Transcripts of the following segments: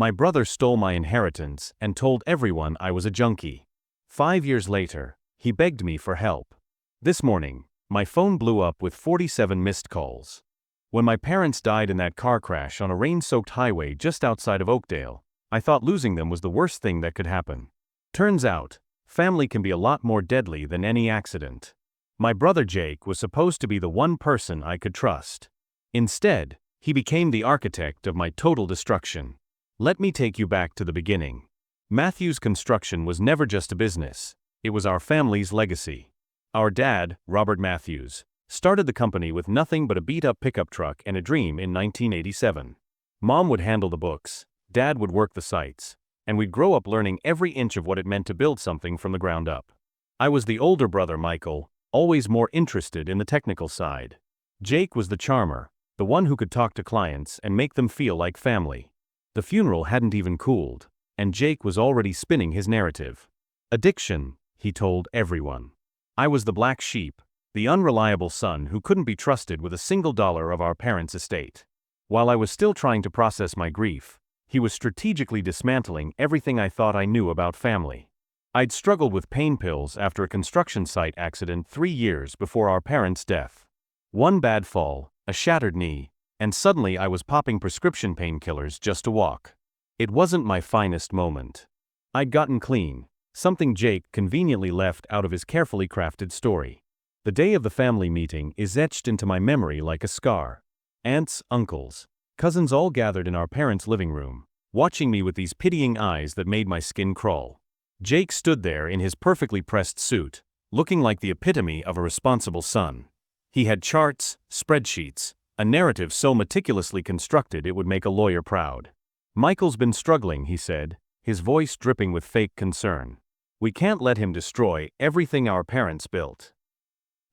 My brother stole my inheritance and told everyone I was a junkie. 5 years later, he begged me for help. This morning, my phone blew up with 47 missed calls. When my parents died in that car crash on a rain-soaked highway just outside of Oakdale, I thought losing them was the worst thing that could happen. Turns out, family can be a lot more deadly than any accident. My brother Jake was supposed to be the one person I could trust. Instead, he became the architect of my total destruction. Let me take you back to the beginning. Matthews Construction was never just a business, it was our family's legacy. Our dad, Robert Matthews, started the company with nothing but a beat-up pickup truck and a dream in 1987. Mom would handle the books, Dad would work the sites, and we'd grow up learning every inch of what it meant to build something from the ground up. I was the older brother Michael, always more interested in the technical side. Jake was the charmer, the one who could talk to clients and make them feel like family. The funeral hadn't even cooled, and Jake was already spinning his narrative. Addiction, he told everyone. I was the black sheep, the unreliable son who couldn't be trusted with a single dollar of our parents' estate. While I was still trying to process my grief, he was strategically dismantling everything I thought I knew about family. I'd struggled with pain pills after a construction site accident 3 years before our parents' death. One bad fall, a shattered knee, and suddenly I was popping prescription painkillers just to walk. It wasn't my finest moment. I'd gotten clean, something Jake conveniently left out of his carefully crafted story. The day of the family meeting is etched into my memory like a scar. Aunts, uncles, cousins all gathered in our parents' living room, watching me with these pitying eyes that made my skin crawl. Jake stood there in his perfectly pressed suit, looking like the epitome of a responsible son. He had charts, spreadsheets, a narrative so meticulously constructed it would make a lawyer proud. Michael's been struggling, he said, his voice dripping with fake concern. We can't let him destroy everything our parents built.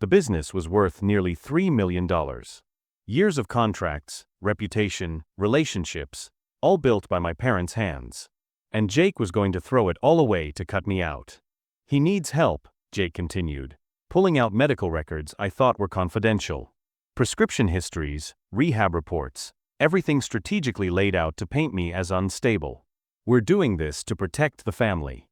The business was worth nearly $3 million. Years of contracts, reputation, relationships, all built by my parents' hands. And Jake was going to throw it all away to cut me out. He needs help, Jake continued, pulling out medical records I thought were confidential. Prescription histories, rehab reports, everything strategically laid out to paint me as unstable. We're doing this to protect the family.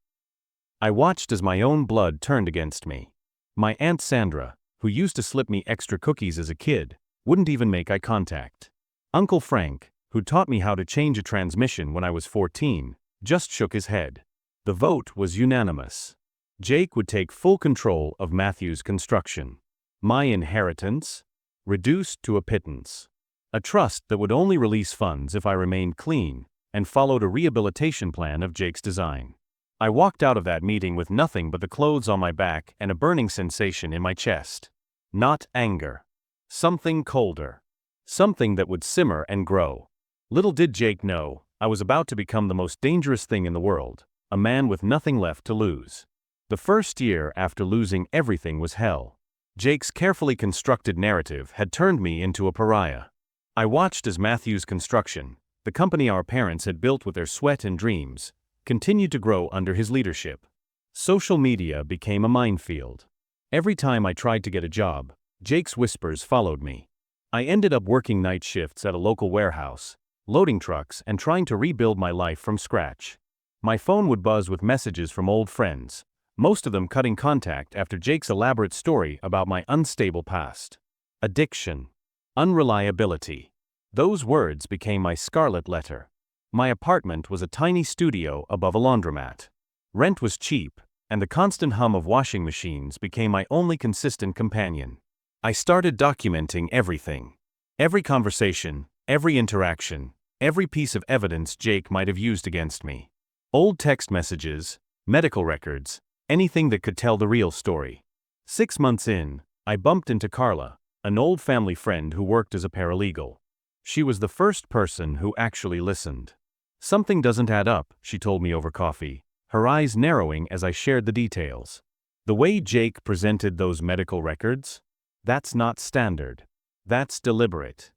I watched as my own blood turned against me. My Aunt Sandra, who used to slip me extra cookies as a kid, wouldn't even make eye contact. Uncle Frank, who taught me how to change a transmission when I was 14, just shook his head. The vote was unanimous. Jake would take full control of Matthews Construction. My inheritance? Reduced to a pittance. A trust that would only release funds if I remained clean, and followed a rehabilitation plan of Jake's design. I walked out of that meeting with nothing but the clothes on my back and a burning sensation in my chest. Not anger. Something colder. Something that would simmer and grow. Little did Jake know, I was about to become the most dangerous thing in the world, a man with nothing left to lose. The first year after losing everything was hell. Jake's carefully constructed narrative had turned me into a pariah. I watched as Matthews Construction, the company our parents had built with their sweat and dreams, continued to grow under his leadership. Social media became a minefield. Every time I tried to get a job, Jake's whispers followed me. I ended up working night shifts at a local warehouse, loading trucks and trying to rebuild my life from scratch. My phone would buzz with messages from old friends, most of them cutting contact after Jake's elaborate story about my unstable past. Addiction. Unreliability. Those words became my scarlet letter. My apartment was a tiny studio above a laundromat. Rent was cheap, and the constant hum of washing machines became my only consistent companion. I started documenting everything. Every conversation, every interaction, every piece of evidence Jake might have used against me. Old text messages, medical records, anything that could tell the real story. 6 months in, I bumped into Carla, an old family friend who worked as a paralegal. She was the first person who actually listened. Something doesn't add up, she told me over coffee, her eyes narrowing as I shared the details. The way Jake presented those medical records? That's not standard. That's deliberate.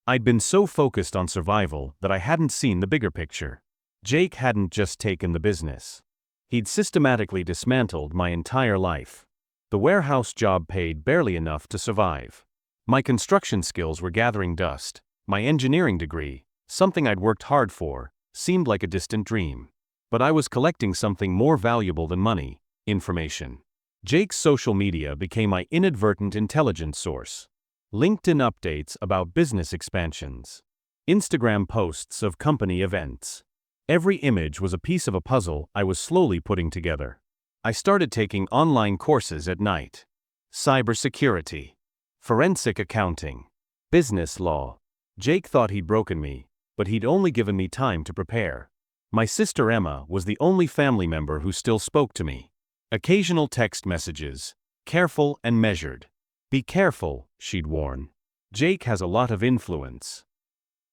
I'd been so focused on survival that I hadn't seen the bigger picture. Jake hadn't just taken the business. He'd systematically dismantled my entire life. The warehouse job paid barely enough to survive. My construction skills were gathering dust. My engineering degree, something I'd worked hard for, seemed like a distant dream. But I was collecting something more valuable than money: information. Jake's social media became my inadvertent intelligence source. LinkedIn updates about business expansions. Instagram posts of company events. Every image was a piece of a puzzle I was slowly putting together. I started taking online courses at night. Cybersecurity. Forensic accounting. Business law. Jake thought he'd broken me, but he'd only given me time to prepare. My sister Emma was the only family member who still spoke to me. Occasional text messages, careful and measured. Be careful, she'd warn. Jake has a lot of influence.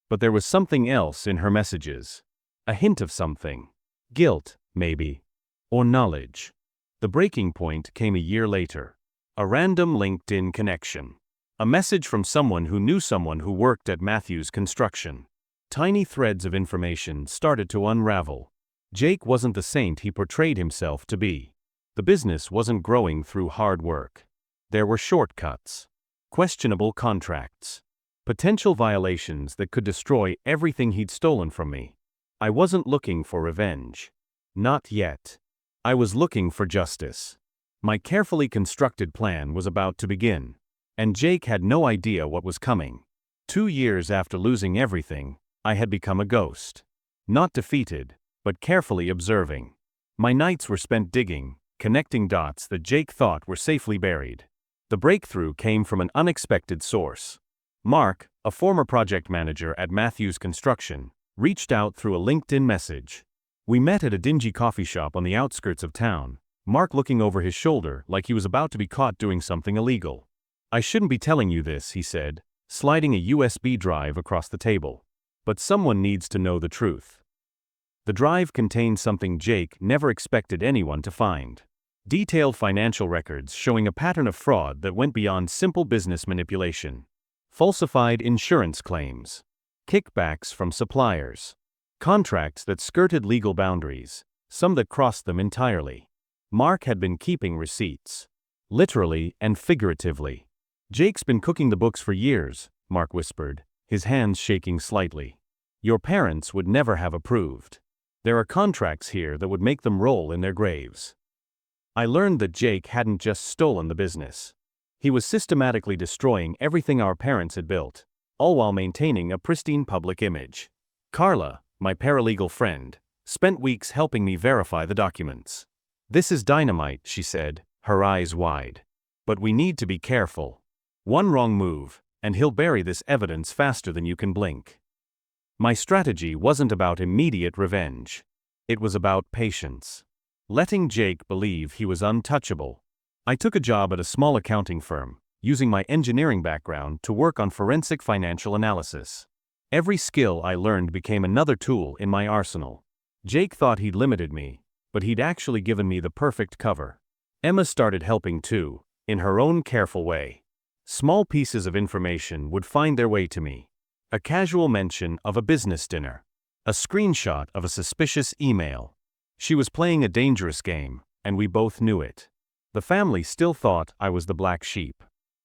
But there was something else in her messages. A hint of something. Guilt, maybe. Or knowledge. The breaking point came a year later. A random LinkedIn connection. A message from someone who knew someone who worked at Matthews Construction. Tiny threads of information started to unravel. Jake wasn't the saint he portrayed himself to be. The business wasn't growing through hard work. There were shortcuts. Questionable contracts. Potential violations that could destroy everything he'd stolen from me. I wasn't looking for revenge. Not yet. I was looking for justice. My carefully constructed plan was about to begin. And Jake had no idea what was coming. 2 years after losing everything, I had become a ghost. Not defeated, but carefully observing. My nights were spent digging, connecting dots that Jake thought were safely buried. The breakthrough came from an unexpected source. Mark, a former project manager at Matthews Construction, reached out through a LinkedIn message. We met at a dingy coffee shop on the outskirts of town, Mark looking over his shoulder like he was about to be caught doing something illegal. I shouldn't be telling you this, he said, sliding a USB drive across the table. But someone needs to know the truth. The drive contained something Jake never expected anyone to find. Detailed financial records showing a pattern of fraud that went beyond simple business manipulation. Falsified insurance claims. Kickbacks from suppliers. Contracts that skirted legal boundaries, some that crossed them entirely. Mark had been keeping receipts. Literally and figuratively. Jake's been cooking the books for years, Mark whispered, his hands shaking slightly. Your parents would never have approved. There are contracts here that would make them roll in their graves. I learned that Jake hadn't just stolen the business. He was systematically destroying everything our parents had built, all while maintaining a pristine public image. Carla, my paralegal friend, spent weeks helping me verify the documents. This is dynamite, she said, her eyes wide. But we need to be careful. One wrong move, and he'll bury this evidence faster than you can blink. My strategy wasn't about immediate revenge. It was about patience. Letting Jake believe he was untouchable. I took a job at a small accounting firm, using my engineering background to work on forensic financial analysis. Every skill I learned became another tool in my arsenal. Jake thought he'd limited me, but he'd actually given me the perfect cover. Emma started helping too, in her own careful way. Small pieces of information would find their way to me. A casual mention of a business dinner. A screenshot of a suspicious email. She was playing a dangerous game, and we both knew it. The family still thought I was the black sheep.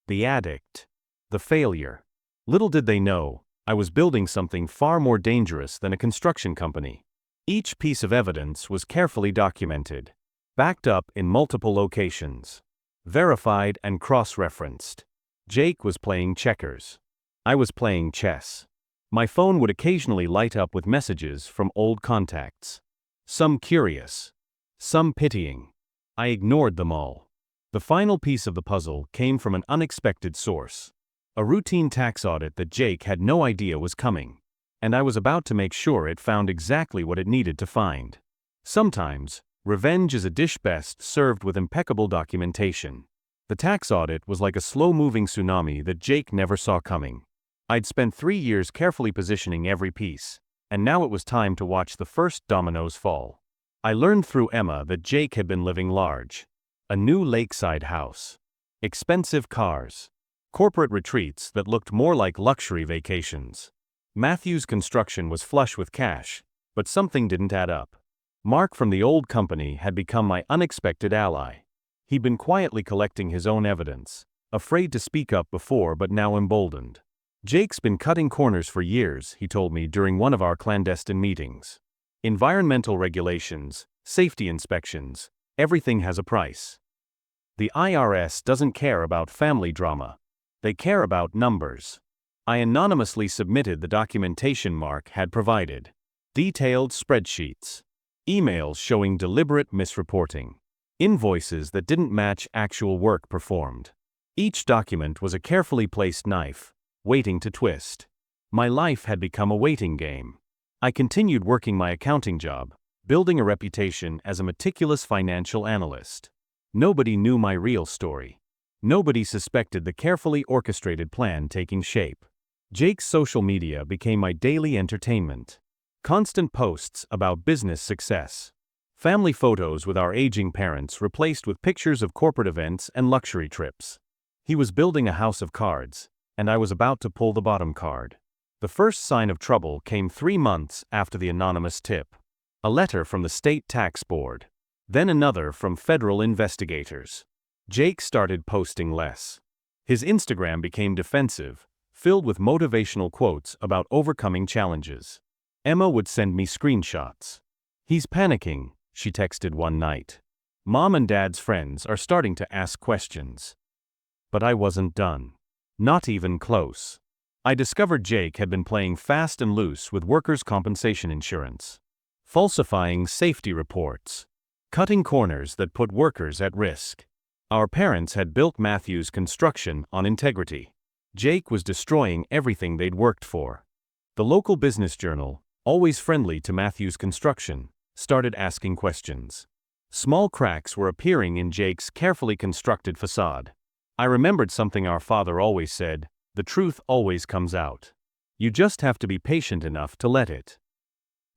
The addict. The failure. Little did they know, I was building something far more dangerous than a construction company. Each piece of evidence was carefully documented. Backed up in multiple locations. Verified and cross-referenced. Jake was playing checkers. I was playing chess. My phone would occasionally light up with messages from old contacts. Some curious. Some pitying. I ignored them all. The final piece of the puzzle came from an unexpected source. A routine tax audit that Jake had no idea was coming. And I was about to make sure it found exactly what it needed to find. Sometimes, revenge is a dish best served with impeccable documentation. The tax audit was like a slow-moving tsunami that Jake never saw coming. I'd spent 3 years carefully positioning every piece, and now it was time to watch the first dominoes fall. I learned through Emma that Jake had been living large. A new lakeside house. Expensive cars. Corporate retreats that looked more like luxury vacations. Matthews Construction was flush with cash, but something didn't add up. Mark from the old company had become my unexpected ally. He'd been quietly collecting his own evidence, afraid to speak up before but now emboldened. Jake's been cutting corners for years, he told me during one of our clandestine meetings. Environmental regulations, safety inspections, everything has a price. The IRS doesn't care about family drama. They care about numbers. I anonymously submitted the documentation Mark had provided. Detailed spreadsheets. Emails showing deliberate misreporting. Invoices that didn't match actual work performed. Each document was a carefully placed knife, waiting to twist. My life had become a waiting game. I continued working my accounting job, building a reputation as a meticulous financial analyst. Nobody knew my real story. Nobody suspected the carefully orchestrated plan taking shape. Jake's social media became my daily entertainment. Constant posts about business success. Family photos with our aging parents replaced with pictures of corporate events and luxury trips. He was building a house of cards, and I was about to pull the bottom card. The first sign of trouble came 3 months after the anonymous tip. A letter from the state tax board. Then another from federal investigators. Jake started posting less. His Instagram became defensive, filled with motivational quotes about overcoming challenges. Emma would send me screenshots. "He's panicking," she texted one night. "Mom and Dad's friends are starting to ask questions." But I wasn't done. Not even close. I discovered Jake had been playing fast and loose with workers' compensation insurance. Falsifying safety reports. Cutting corners that put workers at risk. Our parents had built Matthews Construction on integrity. Jake was destroying everything they'd worked for. The local business journal, always friendly to Matthews Construction, started asking questions. Small cracks were appearing in Jake's carefully constructed facade. I remembered something our father always said: the truth always comes out. You just have to be patient enough to let it.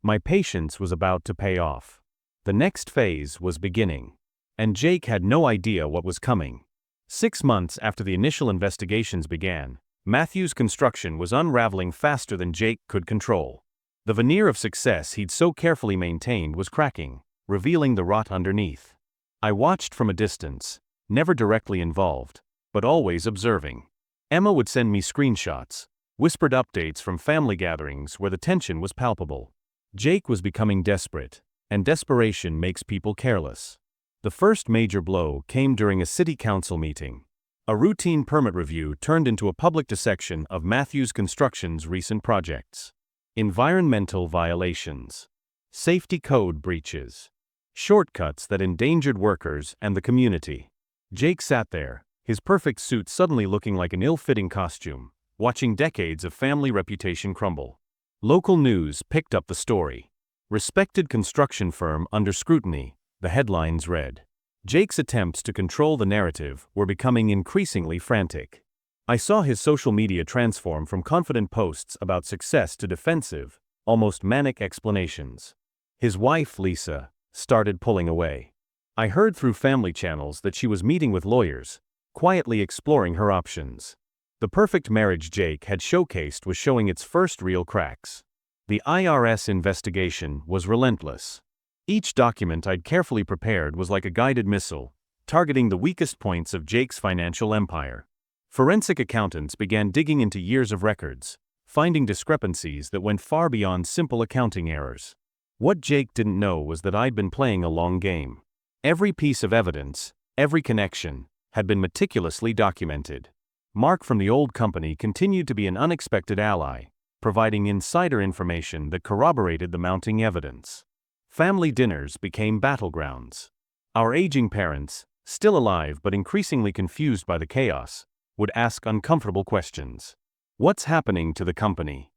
My patience was about to pay off. The next phase was beginning. And Jake had no idea what was coming. 6 months after the initial investigations began, Matthews Construction was unraveling faster than Jake could control. The veneer of success he'd so carefully maintained was cracking, revealing the rot underneath. I watched from a distance, never directly involved, but always observing. Emma would send me screenshots, whispered updates from family gatherings where the tension was palpable. Jake was becoming desperate, and desperation makes people careless. The first major blow came during a city council meeting. A routine permit review turned into a public dissection of Matthews Construction's recent projects. Environmental violations. Safety code breaches. Shortcuts that endangered workers and the community. Jake sat there, his perfect suit suddenly looking like an ill-fitting costume, watching decades of family reputation crumble. Local news picked up the story. Respected construction firm under scrutiny, the headlines read. Jake's attempts to control the narrative were becoming increasingly frantic. I saw his social media transform from confident posts about success to defensive, almost manic explanations. His wife, Lisa, started pulling away. I heard through family channels that she was meeting with lawyers, quietly exploring her options. The perfect marriage Jake had showcased was showing its first real cracks. The IRS investigation was relentless. Each document I'd carefully prepared was like a guided missile, targeting the weakest points of Jake's financial empire. Forensic accountants began digging into years of records, finding discrepancies that went far beyond simple accounting errors. What Jake didn't know was that I'd been playing a long game. Every piece of evidence, every connection, had been meticulously documented. Mark from the old company continued to be an unexpected ally, providing insider information that corroborated the mounting evidence. Family dinners became battlegrounds. Our aging parents, still alive but increasingly confused by the chaos, would ask uncomfortable questions. What's happening to the company?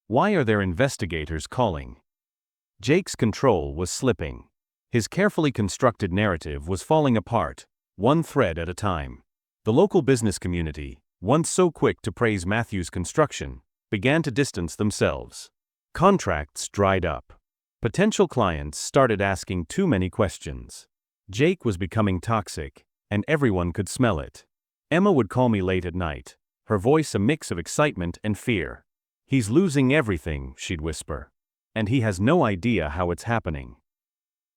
Why are there investigators calling? Jake's control was slipping. His carefully constructed narrative was falling apart, one thread at a time. The local business community, once so quick to praise Matthews Construction, began to distance themselves. Contracts dried up. Potential clients started asking too many questions. Jake was becoming toxic, and everyone could smell it. Emma would call me late at night, her voice a mix of excitement and fear. "He's losing everything," she'd whisper. "And he has no idea how it's happening."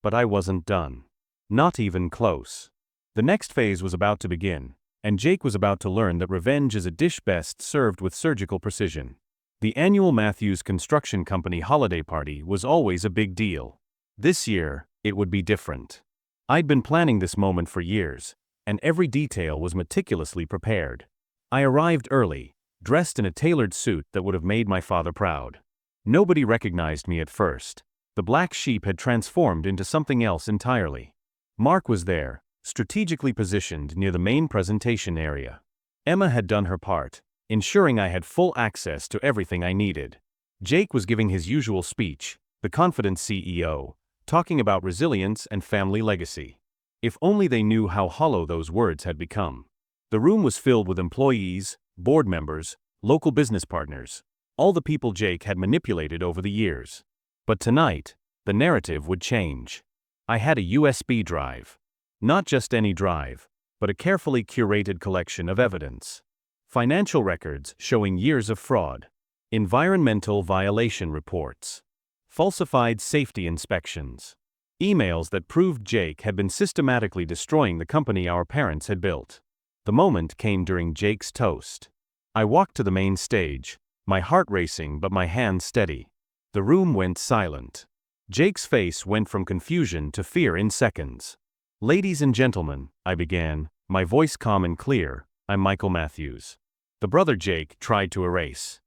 But I wasn't done. Not even close. The next phase was about to begin, and Jake was about to learn that revenge is a dish best served with surgical precision. The annual Matthews Construction Company holiday party was always a big deal. This year, it would be different. I'd been planning this moment for years, and every detail was meticulously prepared. I arrived early, dressed in a tailored suit that would have made my father proud. Nobody recognized me at first. The black sheep had transformed into something else entirely. Mark was there, strategically positioned near the main presentation area. Emma had done her part, ensuring I had full access to everything I needed. Jake was giving his usual speech, the confident CEO, talking about resilience and family legacy. If only they knew how hollow those words had become. The room was filled with employees, board members, local business partners, all the people Jake had manipulated over the years. But tonight, the narrative would change. I had a USB drive. Not just any drive, but a carefully curated collection of evidence. Financial records showing years of fraud. Environmental violation reports. Falsified safety inspections. Emails that proved Jake had been systematically destroying the company our parents had built. The moment came during Jake's toast. I walked to the main stage, my heart racing but my hands steady. The room went silent. Jake's face went from confusion to fear in seconds. "Ladies and gentlemen," I began, my voice calm and clear, "I'm Michael Matthews." The brother Jake tried to erase.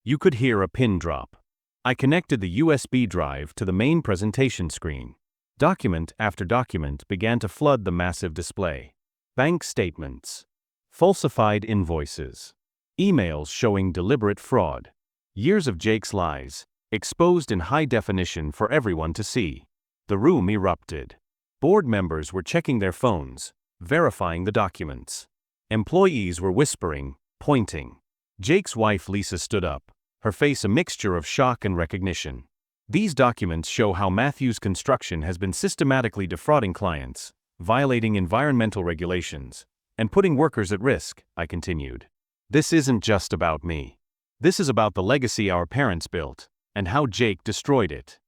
You could hear a pin drop. I connected the USB drive to the main presentation screen. Document after document began to flood the massive display. Bank statements. Falsified invoices. Emails showing deliberate fraud. Years of Jake's lies, exposed in high definition for everyone to see. The room erupted. Board members were checking their phones, verifying the documents. Employees were whispering, pointing. Jake's wife Lisa stood up, her face a mixture of shock and recognition. These documents show how Matthews Construction has been systematically defrauding clients, violating environmental regulations, and putting workers at risk, I continued. This isn't just about me. This is about the legacy our parents built, and how Jake destroyed it.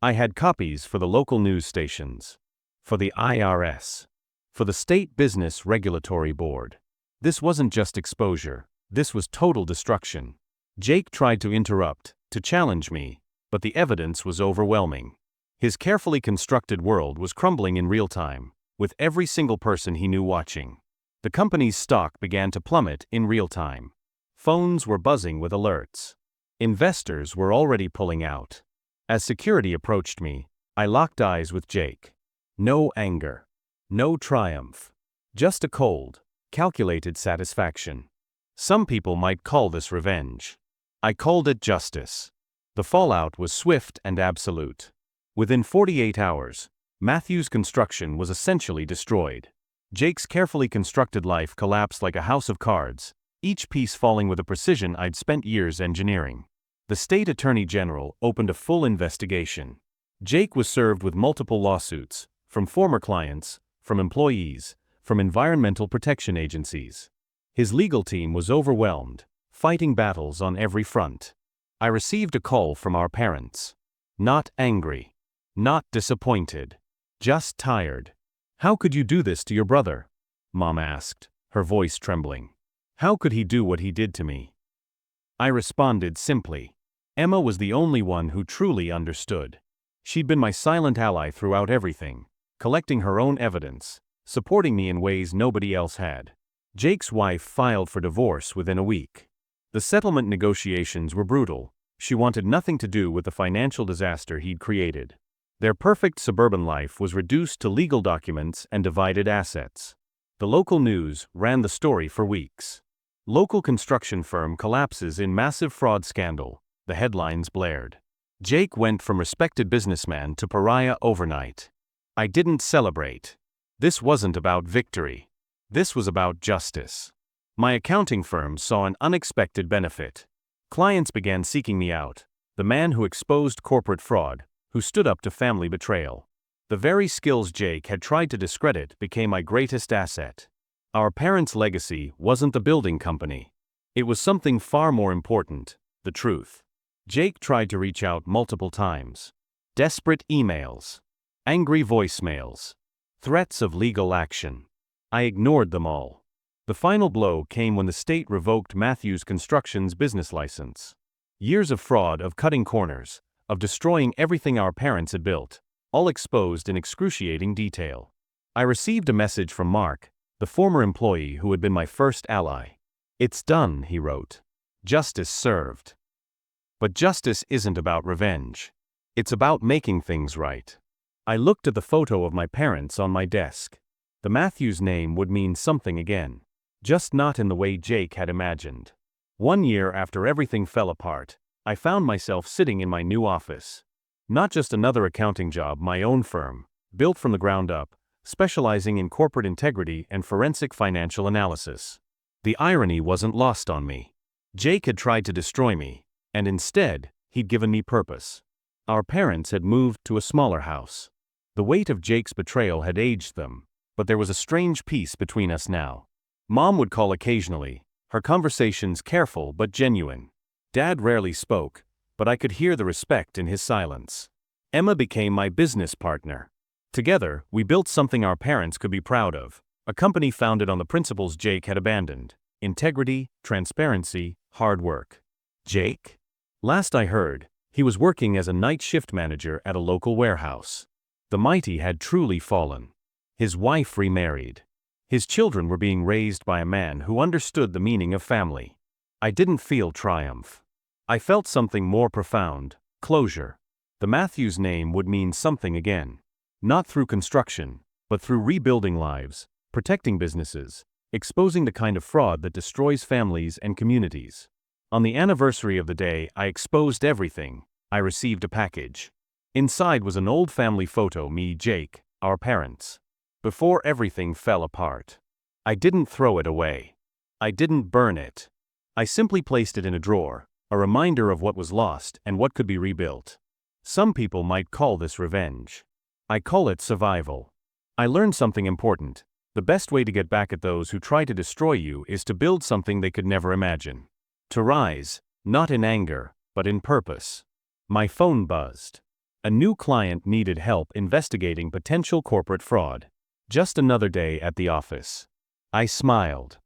I had copies for the local news stations, for the IRS, for the State Business Regulatory Board. This wasn't just exposure, this was total destruction. Jake tried to interrupt, to challenge me, but the evidence was overwhelming. His carefully constructed world was crumbling in real time, with every single person he knew watching. The company's stock began to plummet in real time. Phones were buzzing with alerts. Investors were already pulling out. As security approached me, I locked eyes with Jake. No anger. No triumph. Just a cold, calculated satisfaction. Some people might call this revenge. I called it justice. The fallout was swift and absolute. Within 48 hours, Matthews Construction was essentially destroyed. Jake's carefully constructed life collapsed like a house of cards, each piece falling with a precision I'd spent years engineering. The state attorney general opened a full investigation. Jake was served with multiple lawsuits, from former clients, from employees, from environmental protection agencies. His legal team was overwhelmed, fighting battles on every front. I received a call from our parents. Not angry. Not disappointed. Just tired. "How could you do this to your brother?" Mom asked, her voice trembling. "How could he do what he did to me?" I responded simply. Emma was the only one who truly understood. She'd been my silent ally throughout everything, collecting her own evidence, supporting me in ways nobody else had. Jake's wife filed for divorce within a week. The settlement negotiations were brutal. She wanted nothing to do with the financial disaster he'd created. Their perfect suburban life was reduced to legal documents and divided assets. The local news ran the story for weeks. Local construction firm collapses in massive fraud scandal, the headlines blared. Jake went from respected businessman to pariah overnight. I didn't celebrate. This wasn't about victory. This was about justice. My accounting firm saw an unexpected benefit. Clients began seeking me out, the man who exposed corporate fraud, who stood up to family betrayal. The very skills Jake had tried to discredit became my greatest asset. Our parents' legacy wasn't the building company. It was something far more important, the truth. Jake tried to reach out multiple times. Desperate emails. Angry voicemails. Threats of legal action. I ignored them all. The final blow came when the state revoked Matthews Construction's business license. Years of fraud, of cutting corners, of destroying everything our parents had built, all exposed in excruciating detail. I received a message from Mark, the former employee who had been my first ally. "It's done," he wrote. "Justice served." But justice isn't about revenge. It's about making things right. I looked at the photo of my parents on my desk. The Matthews name would mean something again. Just not in the way Jake had imagined. 1 year after everything fell apart, I found myself sitting in my new office. Not just another accounting job, my own firm, built from the ground up, specializing in corporate integrity and forensic financial analysis. The irony wasn't lost on me. Jake had tried to destroy me, and instead, he'd given me purpose. Our parents had moved to a smaller house. The weight of Jake's betrayal had aged them, but there was a strange peace between us now. Mom would call occasionally, her conversations careful but genuine. Dad rarely spoke, but I could hear the respect in his silence. Emma became my business partner. Together, we built something our parents could be proud of, a company founded on the principles Jake had abandoned: integrity, transparency, hard work. Jake? Last I heard, he was working as a night shift manager at a local warehouse. The mighty had truly fallen. His wife remarried. His children were being raised by a man who understood the meaning of family. I didn't feel triumph. I felt something more profound: closure. The Matthews name would mean something again. Not through construction, but through rebuilding lives, protecting businesses, exposing the kind of fraud that destroys families and communities. On the anniversary of the day I exposed everything, I received a package. Inside was an old family photo, me, Jake, our parents. Before everything fell apart. I didn't throw it away. I didn't burn it. I simply placed it in a drawer, a reminder of what was lost and what could be rebuilt. Some people might call this revenge. I call it survival. I learned something important. The best way to get back at those who try to destroy you is to build something they could never imagine. To rise, not in anger, but in purpose. My phone buzzed. A new client needed help investigating potential corporate fraud. Just another day at the office. I smiled.